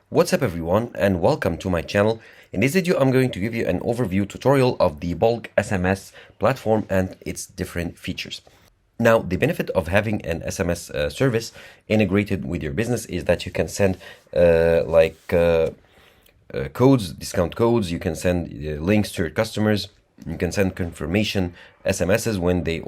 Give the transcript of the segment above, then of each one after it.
What's up everyone and welcome to my channel. In this video I'm going to give you an overview tutorial of the Bulk SMS platform and its different features. Now the benefit of having an SMS service integrated with your business is that you can send codes, discount codes, you can send links to your customers, you can send confirmation SMSs when they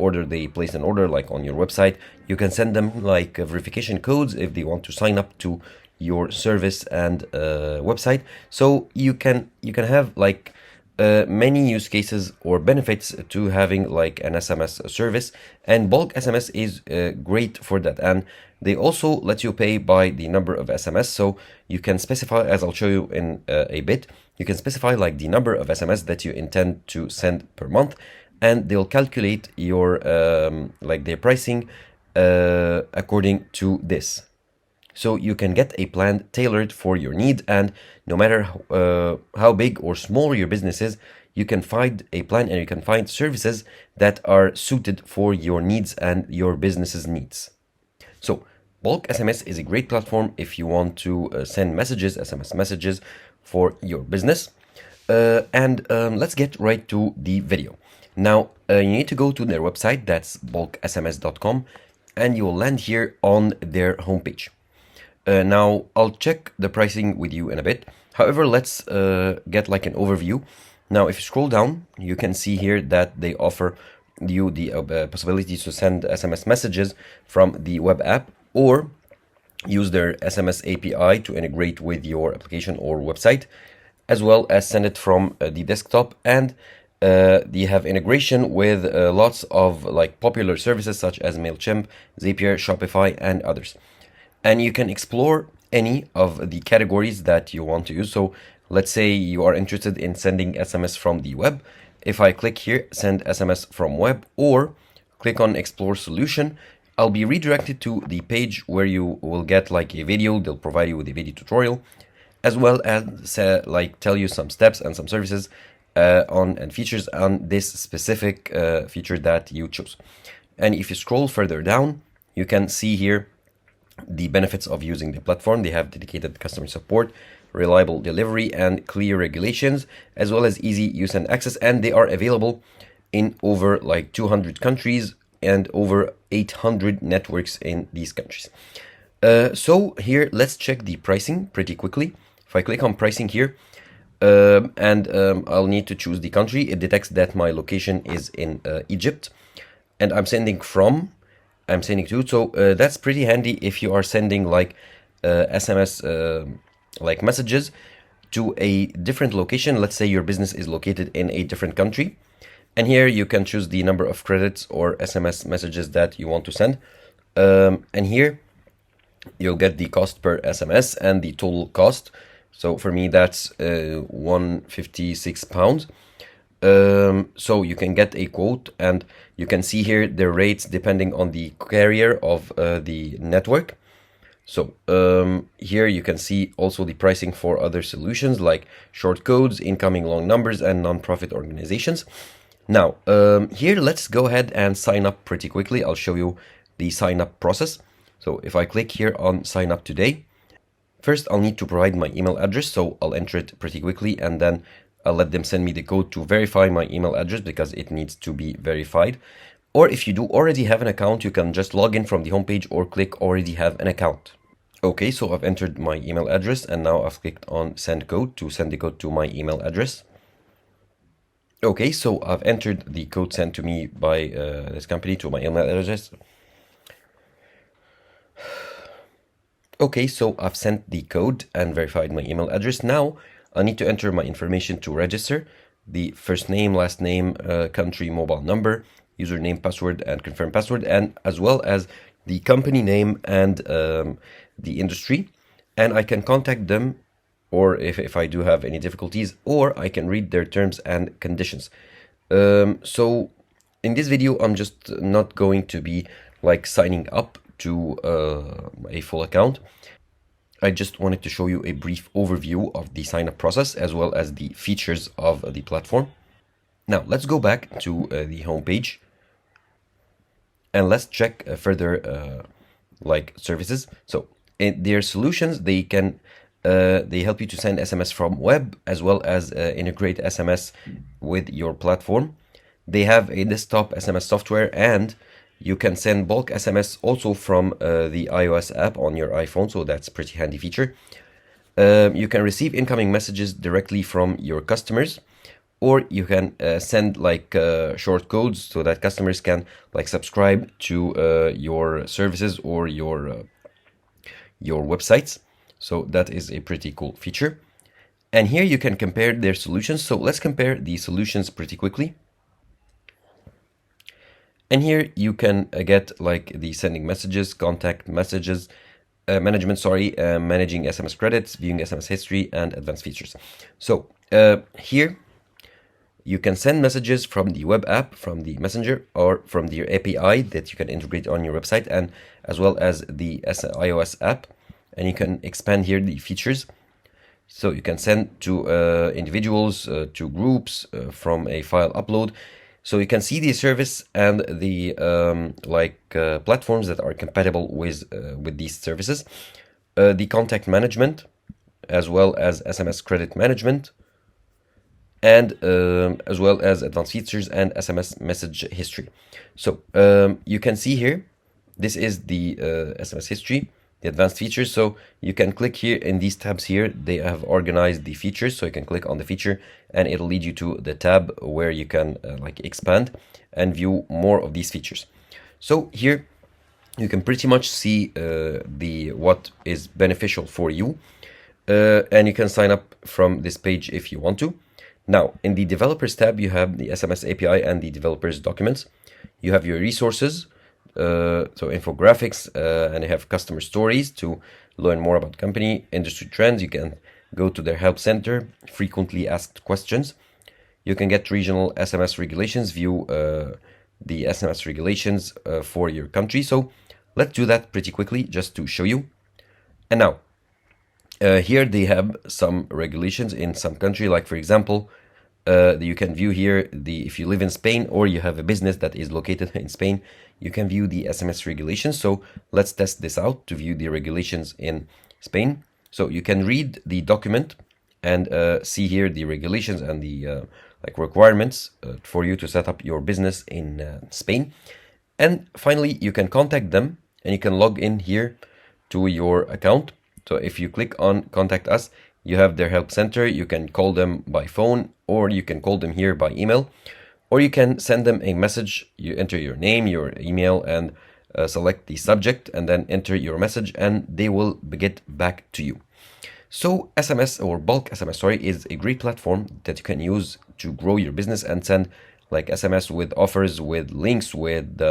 place an order like on your website. You can send them like verification codes if they want to sign up to your service and website. So you can have like many use cases or benefits to having like an SMS service, and Bulk SMS is great for that. And they also let you pay by the number of SMS, so you can specify, as I'll show you in a bit, you can specify like the number of SMS that you intend to send per month, and they'll calculate your like their pricing according to this. So you can get a plan tailored for your need, and no matter how big or small your business is, you can find a plan and you can find services that are suited for your needs and your business's needs. So Bulk SMS is a great platform if you want to send messages, SMS messages for your business. Let's get right to the video. Now you need to go to their website, that's bulksms.com, and you will land here on their homepage. Now I'll check the pricing with you in a bit. However, let's get like an overview. Now if you scroll down, you can see here that they offer you the possibility to send SMS messages from the web app, or use their SMS API to integrate with your application or website, as well as send it from the desktop. And they have integration with lots of like popular services such as MailChimp, Zapier, Shopify, and others. And you can explore any of the categories that you want to use. So let's say you are interested in sending SMS from the web. If I click here, send SMS from web, or click on explore solution, I'll be redirected to the page where you will get like a video. They'll provide you with a video tutorial, as well as like tell you some steps and some services and features on this specific feature that you choose. And if you scroll further down, you can see here the benefits of using the platform. They have dedicated customer support, reliable delivery, and clear regulations, as well as easy use and access. And they are available in over like 200 countries and over 800 networks in these countries. So here, let's check the pricing pretty quickly. If I click on pricing here, I'll need to choose the country. It detects that my location is in Egypt, and I'm sending to. So that's pretty handy if you are sending like SMS like messages to a different location. Let's say your business is located in a different country, and here you can choose the number of credits or SMS messages that you want to send. And here you'll get the cost per SMS and the total cost. So for me that's £156. So you can get a quote, and you can see here the rates depending on the carrier of the network. So here you can see also the pricing for other solutions like short codes, incoming long numbers, and non-profit organizations. Now here, let's go ahead and sign up pretty quickly. I'll show you the sign up process. So if I click here on sign up today, first I'll need to provide my email address, so I'll enter it pretty quickly, and then I'll let them send me the code to verify my email address because it needs to be verified. Or if you do already have an account, you can just log in from the homepage or click already have an account. Okay, so I've entered my email address, and now I've clicked on send code to send the code to my email address. Okay, so I've entered the code sent to me by this company to my email address. Okay, so I've sent the code and verified my email address. Now I need to enter my information to register: the first name, last name, country, mobile number, username, password, and confirm password, and as well as the company name and the industry. And I can contact them, or if I do have any difficulties, or I can read their terms and conditions. So in this video, I'm just not going to be like signing up to a full account. I just wanted to show you a brief overview of the sign up process as well as the features of the platform. Now let's go back to the home page, and let's check further like services. So in their solutions, they can They help you to send SMS from web as well as integrate SMS with your platform. They have a desktop SMS software, and you can send bulk SMS also from the iOS app on your iPhone, so that's a pretty handy feature. You can receive incoming messages directly from your customers, or you can send like short codes so that customers can like subscribe to your services or your websites. So that is a pretty cool feature. And here you can compare their solutions. So let's compare the solutions pretty quickly. And here you can get like the sending messages, contact messages, management, managing SMS credits, viewing SMS history, and advanced features. So here you can send messages from the web app, from the messenger, or from the API that you can integrate on your website, and as well as the iOS app. And you can expand here the features. So you can send to individuals, to groups, from a file upload. So you can see the service and the platforms that are compatible with these services. The contact management, as well as SMS credit management, and as well as advanced features and SMS message history. So you can see here, this is the SMS history, the advanced features. So you can click here in these tabs here. They have organized the features, so you can click on the feature and it'll lead you to the tab where you can expand and view more of these features. So here you can pretty much see what is beneficial for you, and you can sign up from this page if you want to. Now in the developers tab, you have the SMS API and the developers documents. You have your resources, so infographics, and they have customer stories to learn more about company, industry trends. You can go to their help center, frequently asked questions. You can get regional SMS regulations, view the SMS regulations for your country. So let's do that pretty quickly just to show you. And now here they have some regulations in some country, like for example, you can view here if you live in Spain or you have a business that is located in Spain, you can view the SMS regulations. So let's test this out to view the regulations in Spain. So you can read the document and see here the regulations and the requirements for you to set up your business in Spain. And finally, you can contact them and you can log in here to your account. So if you click on contact us, you have their help center. You can call them by phone, or you can call them here by email, or you can send them a message. You enter your name, your email, and select the subject, and then enter your message, and they will get back to you. So SMS, or bulk SMS, is a great platform that you can use to grow your business and send like SMS with offers, with links, with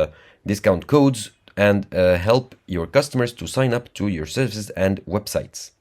discount codes, and help your customers to sign up to your services and websites.